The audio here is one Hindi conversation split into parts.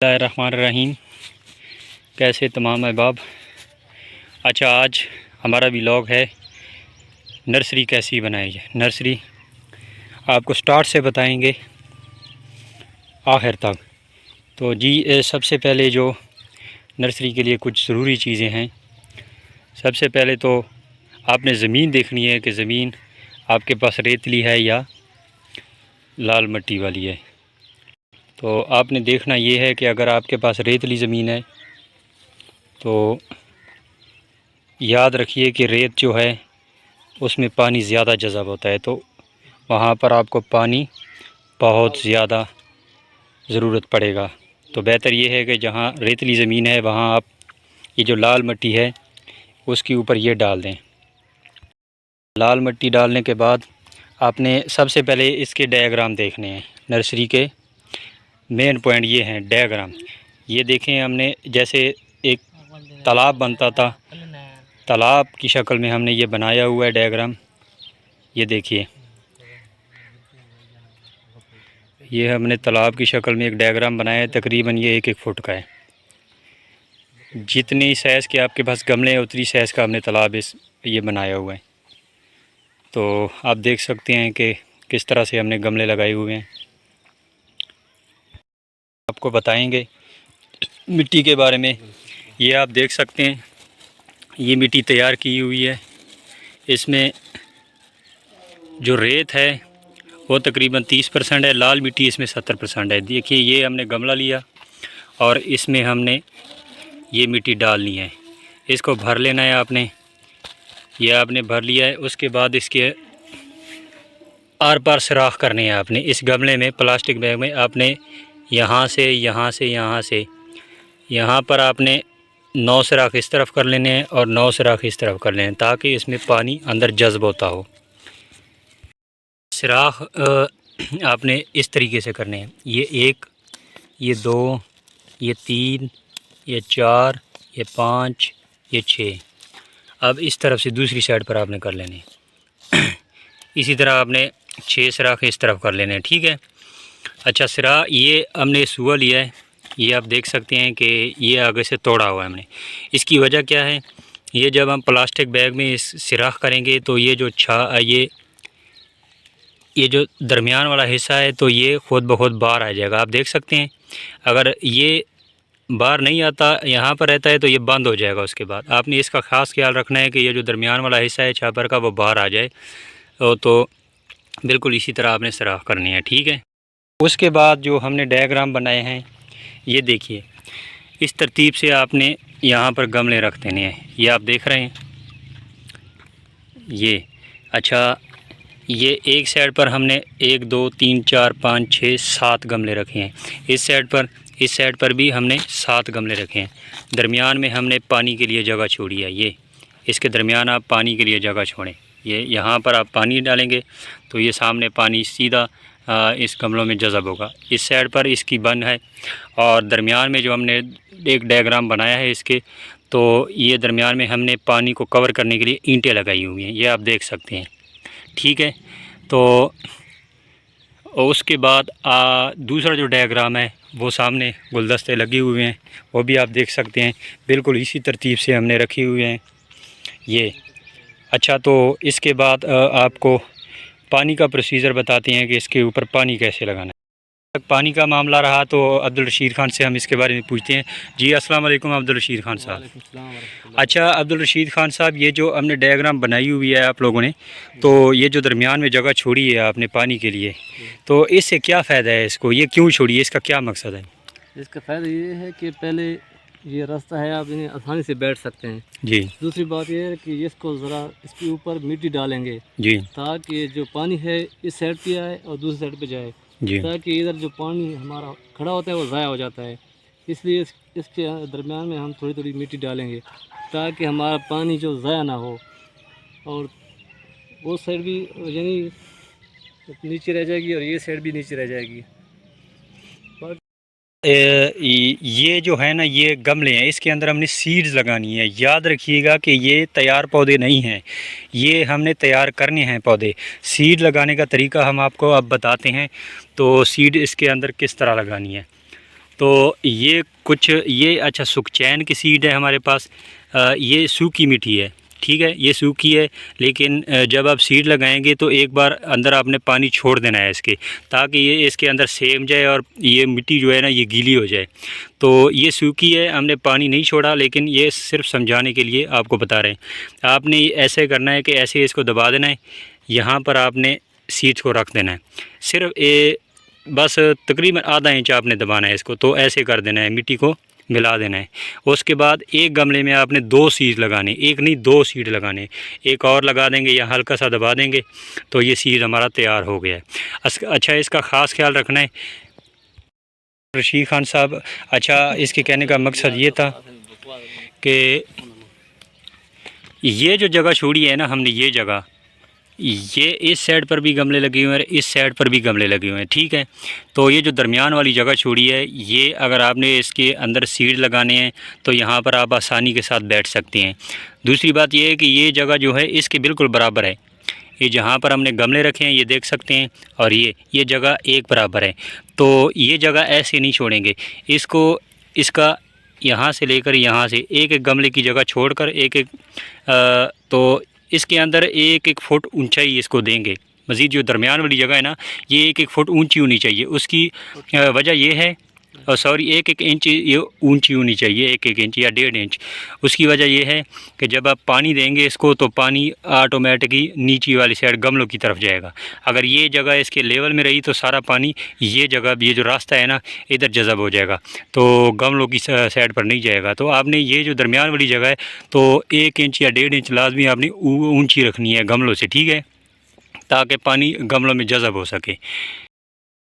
बिस्मिल्लाहिर्रहमानिर्रहीम। कैसे तमाम अहबाब। अच्छा, आज हमारा व्लॉग है नर्सरी कैसी बनाई है। नर्सरी आपको स्टार्ट से बताएंगे आखिर तक। तो जी सबसे पहले जो नर्सरी के लिए कुछ ज़रूरी चीज़ें हैं। सबसे पहले तो आपने ज़मीन देखनी है कि ज़मीन आपके पास रेतली है या लाल मिट्टी वाली है। तो आपने देखना ये है कि अगर आपके पास रेतली ज़मीन है तो याद रखिए कि रेत जो है उसमें पानी ज़्यादा जज़ब होता है, तो वहाँ पर आपको पानी बहुत ज़्यादा ज़रूरत पड़ेगा। तो बेहतर ये है कि जहाँ रेतली ज़मीन है वहाँ आप ये जो लाल मिट्टी है उसके ऊपर ये डाल दें। लाल मिट्टी डालने के बाद आपने सबसे पहले इसके डायग्राम देखने हैं। नर्सरी के मेन पॉइंट ये हैं डायग्राम। ये देखें, हमने जैसे एक तालाब बनता था, तालाब की शक्ल में हमने ये बनाया हुआ है डायग्राम। ये देखिए, ये हमने तालाब की शक्ल में एक डायग्राम बनाया है। तकरीबन ये 1-1 फुट का है। जितनी साइज़ के आपके पास गमले हैं उतनी साइज़ का हमने तालाब ये बनाया हुआ है। तो आप देख सकते हैं कि किस तरह से हमने गमले लगाए हुए हैं। आपको बताएंगे मिट्टी के बारे में। ये आप देख सकते हैं, ये मिट्टी तैयार की हुई है। इसमें जो रेत है वो तकरीबन 30% है, लाल मिट्टी इसमें 70% है। देखिए, ये हमने गमला लिया और इसमें हमने ये मिट्टी डालनी है। इसको भर लेना है आपने। ये आपने भर लिया है। उसके बाद इसके आर पार सुराख करने हैं आपने। इस गमले में, प्लास्टिक बैग में आपने यहाँ से यहाँ पर आपने 9 सुराख इस तरफ कर लेने हैं और 9 सुराख इस तरफ कर लेने हैं, ताकि इसमें पानी अंदर जज़्ब होता हो। सुराख आपने इस तरीके से करने हैं। ये 1, ये 2, ये 3, ये 4, ये 5, ये 6। अब इस तरफ से दूसरी साइड पर आपने कर लेने हैं। इसी तरह आपने 6 सुराख इस तरफ कर लेने हैं। ठीक है। अच्छा, सुराख ये हमने सूआ लिया है। ये आप देख सकते हैं कि ये आगे से तोड़ा हुआ है हमने। इसकी वजह क्या है, ये जब हम प्लास्टिक बैग में इस सुराख करेंगे तो ये जो ये जो दरमियान वाला हिस्सा है तो ये ख़ुद ब खुद बाहर आ जाएगा। आप देख सकते हैं, अगर ये बाहर नहीं आता, यहाँ पर रहता है तो ये बंद हो जाएगा। उसके बाद आपने इसका ख़ास ख्याल रखना है कि ये जो दरमियान वाला हिस्सा है छापर का वो बाहर आ जाए। तो बिल्कुल इसी तरह आपने सुराख करनी है। ठीक है। उसके बाद जो हमने डायग्राम बनाए हैं, ये देखिए, इस तरतीब से आपने यहाँ पर गमले रख देने हैं। ये आप देख रहे हैं ये। अच्छा, ये एक साइड पर हमने 1 2 3 4 5 6 7 गमले रखे हैं। इस साइड पर भी हमने 7 गमले रखे हैं। दरमियान में हमने पानी के लिए जगह छोड़ी है। ये इसके दरमियान आप पानी के लिए जगह छोड़ें। ये यहाँ पर आप पानी डालेंगे तो ये सामने पानी सीधा इस गमलों में जज़ब होगा। इस साइड पर इसकी बंद है और दरमियान में जो हमने एक डायग्राम बनाया है इसके, तो ये दरमियान में हमने पानी को कवर करने के लिए ईंटें लगाई हुई हैं। ये आप देख सकते हैं। ठीक है। तो उसके बाद दूसरा जो डायग्राम है वो सामने गुलदस्ते लगे हुए हैं, वो भी आप देख सकते हैं। बिल्कुल इसी तरतीब से हमने रखे हुए हैं ये। अच्छा, तो इसके बाद आपको पानी का प्रोसीजर बताते हैं कि इसके ऊपर पानी कैसे लगाना है। पानी का मामला रहा तो अब्दुल रशीद ख़ान से हम इसके बारे में पूछते हैं। जी अस्सलाम वालेकुम अब्दुल रशीद ख़ान साहब। अच्छा अब्दुल रशीद ख़ान साहब, ये जो हमने डायग्राम बनाई हुई है आप लोगों ने, तो ये जो दरमियान में जगह छोड़ी है आपने पानी के लिए, तो इससे क्या फ़ायदा है इसको, ये क्यों छोड़ी है, इसका क्या मकसद है? इसका फ़ायदा ये है कि पहले ये रास्ता है, आप इन्हें आसानी से बैठ सकते हैं जी। दूसरी बात ये है कि इसको ज़रा इसके ऊपर मिट्टी डालेंगे जी, ताकि जो पानी है इस साइड पे आए और दूसरी साइड पे जाए, जी, ताकि इधर जो पानी हमारा खड़ा होता है वो ज़ाया हो जाता है। इसलिए इसके दरमियान में हम थोड़ी थोड़ी मिट्टी डालेंगे ताकि हमारा पानी जो ज़ाया ना हो, और वो साइड भी यानी नीचे रह जाएगी और ये साइड भी नीचे रह जाएगी। ये जो है ना, ये गमले हैं, इसके अंदर हमने सीड्स लगानी है। याद रखिएगा कि ये तैयार पौधे नहीं हैं, ये हमने तैयार करने हैं पौधे। सीड लगाने का तरीका हम आपको अब बताते हैं। तो सीड इसके अंदर किस तरह लगानी है। तो ये कुछ ये अच्छा सुखचैन की सीड है हमारे पास। ये सूखी मिट्टी है, ठीक है, ये सूखी है, लेकिन जब आप सीड लगाएंगे तो एक बार अंदर आपने पानी छोड़ देना है इसके, ताकि ये इसके अंदर सेम जाए और ये मिट्टी जो है ना ये गीली हो जाए। तो ये सूखी है, हमने पानी नहीं छोड़ा, लेकिन ये सिर्फ समझाने के लिए आपको बता रहे हैं। आपने ऐसे करना है कि ऐसे इसको दबा देना है, यहाँ पर आपने सीड्स को रख देना है, सिर्फ बस तकरीबन आधा इंच आपने दबाना है इसको। तो ऐसे कर देना है, मिट्टी को मिला देना है। उसके बाद एक गमले में आपने 2 सीड लगाने, एक नहीं 2 सीड लगाने, एक और लगा देंगे या हल्का सा दबा देंगे तो ये सीड हमारा तैयार हो गया है। अच्छा, इसका ख़ास ख्याल रखना है रशीद खान साहब। अच्छा, इसके कहने का मकसद ये था कि ये जो जगह छोड़ी है ना हमने, ये जगह, ये इस साइड पर भी गमले लगे हुए हैं, इस साइड पर भी गमले लगे हुए हैं, ठीक है। तो ये जो दरमियान वाली जगह छोड़ी है, ये अगर आपने इसके अंदर सीड लगाने हैं तो यहाँ पर आप आसानी के साथ बैठ सकते हैं। दूसरी बात ये है कि ये जगह जो है इसके बिल्कुल बराबर है, ये जहाँ पर हमने गमले रखे हैं ये देख सकते हैं, और ये जगह एक बराबर है। तो ये जगह ऐसे नहीं छोड़ेंगे इसको, इसका यहाँ से लेकर यहाँ से एक एक गमले की जगह छोड़कर एक एक तो इसके अंदर एक एक फुट ऊंचाई इसको देंगे। मज़ीद जो दरमियान वाली जगह है ना, ये एक एक फुट ऊंची होनी चाहिए। उसकी वजह ये है, और सॉरी, एक एक इंच ये ऊंची होनी चाहिए, एक एक इंच या 1.5 इंच। उसकी वजह ये है कि जब आप पानी देंगे इसको तो पानी ऑटोमेटिकली नीचे वाली साइड गमलों की तरफ जाएगा। अगर ये जगह इसके लेवल में रही तो सारा पानी ये जगह, ये जो रास्ता है ना, इधर जज़ब हो जाएगा, तो गमलों की साइड पर नहीं जाएगा। तो आपने ये जो दरमियान वाली जगह है तो 1 इंच या 1.5 इंच लाजमी आपने ऊँची रखनी है गमलों से, ठीक है, ताकि पानी गमलों में जज़ब हो सके।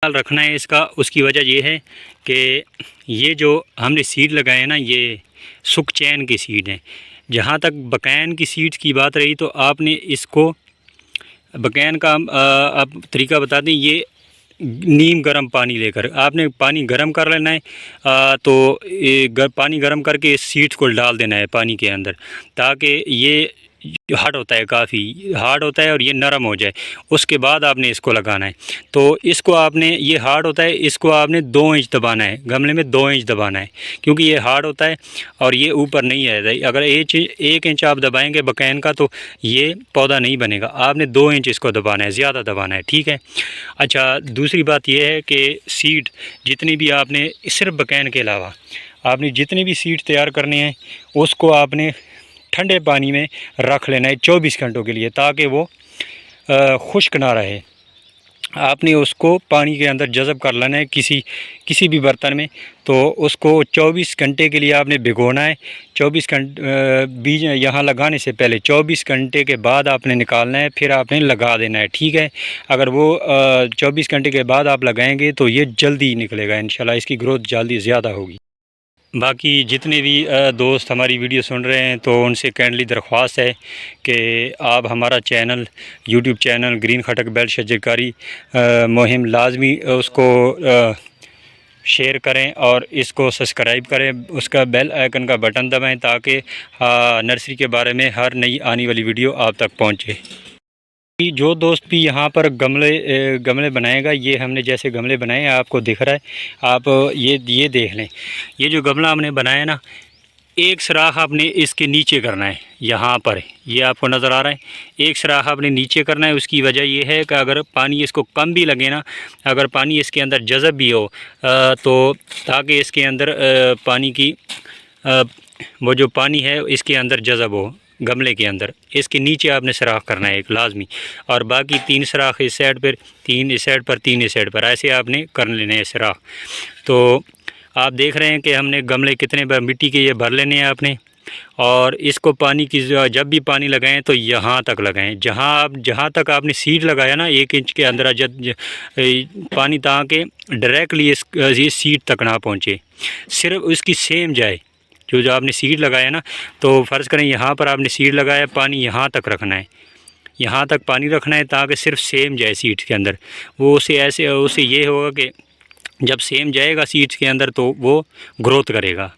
ख्याल रखना है इसका। उसकी वजह यह है कि ये जो हमने सीड लगाए हैं ना, ये सुखचैन की सीड हैं। जहाँ तक बकैन की सीड्स की बात रही तो आपने इसको बकैन का आप तरीका बता दें। ये नीम गर्म पानी लेकर आपने पानी गर्म कर लेना है, तो पानी गर्म करके इस सीड्स को डाल देना है पानी के अंदर, ताकि ये हार्ड होता है, काफ़ी हार्ड होता है और ये नरम हो जाए। उसके बाद आपने इसको लगाना है। तो इसको आपने, ये हार्ड होता है, इसको आपने 2 इंच दबाना है, गमले में 2 इंच दबाना है, क्योंकि ये हार्ड होता है और ये ऊपर नहीं आएगा। अगर 1 इंच आप दबाएंगे बकैन का तो ये पौधा नहीं बनेगा। आपने 2 इंच इसको दबाना है, ज़्यादा दबाना है, ठीक है। अच्छा, दूसरी बात यह है कि सीड जितनी भी आपने, सिर्फ बकैन के अलावा आपने जितनी भी सीड तैयार करनी है उसको आपने ठंडे पानी में रख लेना है 24 घंटों के लिए, ताकि वो खुश्क ना रहे। आपने उसको पानी के अंदर जज़ब कर लेना है किसी भी बर्तन में। तो उसको 24 घंटे के लिए आपने भिगोना है। 24 घंटे बीज यहाँ लगाने से पहले 24 घंटे के बाद आपने निकालना है, फिर आपने लगा देना है, ठीक है। अगर वो 24 घंटे के बाद आप लगाएंगे तो ये जल्दी निकलेगा इंशाल्लाह, इसकी ग्रोथ जल्दी ज़्यादा होगी। बाकी जितने भी दोस्त हमारी वीडियो सुन रहे हैं तो उनसे काइंडली दरख्वास्त है कि आप हमारा चैनल, यूट्यूब चैनल ग्रीन खटक बेल शजरकारी मुहिम लाजमी उसको शेयर करें और इसको सब्सक्राइब करें, उसका बेल आइकन का बटन दबाएं, ताकि नर्सरी के बारे में हर नई आने वाली वीडियो आप तक पहुँचे। जो दोस्त भी यहाँ पर गमले बनाएगा, ये हमने जैसे गमले बनाए हैं आपको दिख रहा है, आप ये देख लें। ये जो गमला हमने बनाया ना, एक सराख आपने इसके नीचे करना है, यहाँ पर ये आपको नज़र आ रहा है, एक सराख आपने नीचे करना है। उसकी वजह ये है कि अगर पानी इसको कम भी लगे ना, अगर पानी इसके अंदर जज़ब भी हो तो ताकि इसके अंदर पानी की वो जो पानी है इसके अंदर जज़ब हो गमले के अंदर, इसके नीचे आपने सराख करना है एक लाजमी, और बाकी 3 सराख इस साइड पर, 3 इस साइड पर, 3 इस साइड पर, ऐसे आपने कर लेने हैं सराख। तो आप देख रहे हैं कि हमने गमले कितने मिट्टी के ये भर लेने हैं आपने, और इसको पानी की जब भी पानी लगाएं तो यहाँ तक लगाएं, जहाँ तक आपने सीड लगाया ना 1 इंच के अंदर पानी, ताकि डायरेक्टली इस सीड तक ना पहुँचे, सिर्फ उसकी सेम जाए। जो आपने सीड लगाया ना, तो फ़र्ज़ करें यहाँ पर आपने सीड लगाया, पानी यहाँ तक रखना है, यहाँ तक पानी रखना है, ताकि सिर्फ सेम जाए सीड्स के अंदर। वो उसे ये होगा कि जब सेम जाएगा सीड्स के अंदर तो वो ग्रोथ करेगा।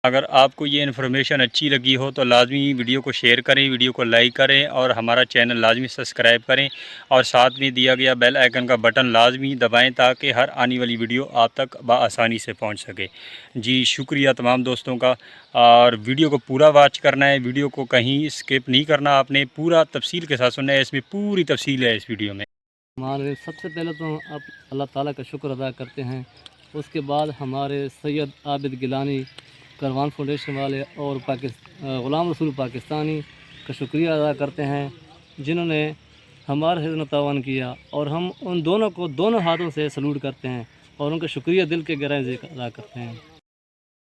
अगर आपको ये इन्फॉर्मेशन अच्छी लगी हो तो लाजमी वीडियो को शेयर करें, वीडियो को लाइक करें और हमारा चैनल लाजमी सब्सक्राइब करें और साथ में दिया गया बेल आइकन का बटन लाजमी दबाएं ताकि हर आने वाली वीडियो आप तक बआसानी से पहुंच सके। जी शुक्रिया तमाम दोस्तों का। और वीडियो को पूरा वॉच करना है, वीडियो को कहीं स्किप नहीं करना, आपने पूरा तफसील के साथ सुनना है, इसमें पूरी तफसील है इस वीडियो में। हमारे सबसे पहले तो आप अल्लाह ताला का शुक्र अदा करते हैं, उसके बाद हमारे सैयद आबिद गिलानी करवान फाउंडेशन वाले और ग़ुलाम रसूल पाकिस्तानी का शुक्रिया अदा करते हैं जिन्होंने हमारा खिदमत तावन किया, और हम उन दोनों को दोनों हाथों से सलूट करते हैं और उनका शुक्रिया दिल के गहराई से अदा करते हैं।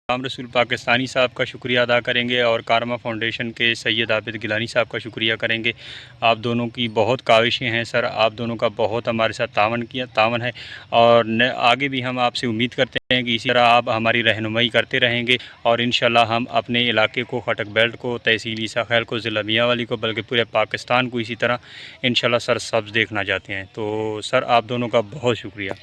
ग़ुलाम रसूल पाकिस्तानी साहब का शुक्रिया अदा करेंगे और कारमा फाउंडेशन के सैयद आबिद गिलानी साहब का शुक्रिया करेंगे। आप दोनों की बहुत काविशें हैं सर, आप दोनों का बहुत हमारे साथ तावन है और आगे भी हम आपसे उम्मीद करते हैं कि इसी तरह आप हमारी रहनुमाई करते रहेंगे और इंशाल्लाह हम अपने इलाके को, खटक बेल्ट को, तहसील ईसा खैल को, ज़िला मियांवाली को, बल्कि पूरे पाकिस्तान को इसी तरह इंशाल्लाह सर सब्ज़ देखना चाहते हैं। तो सर आप दोनों का बहुत शुक्रिया।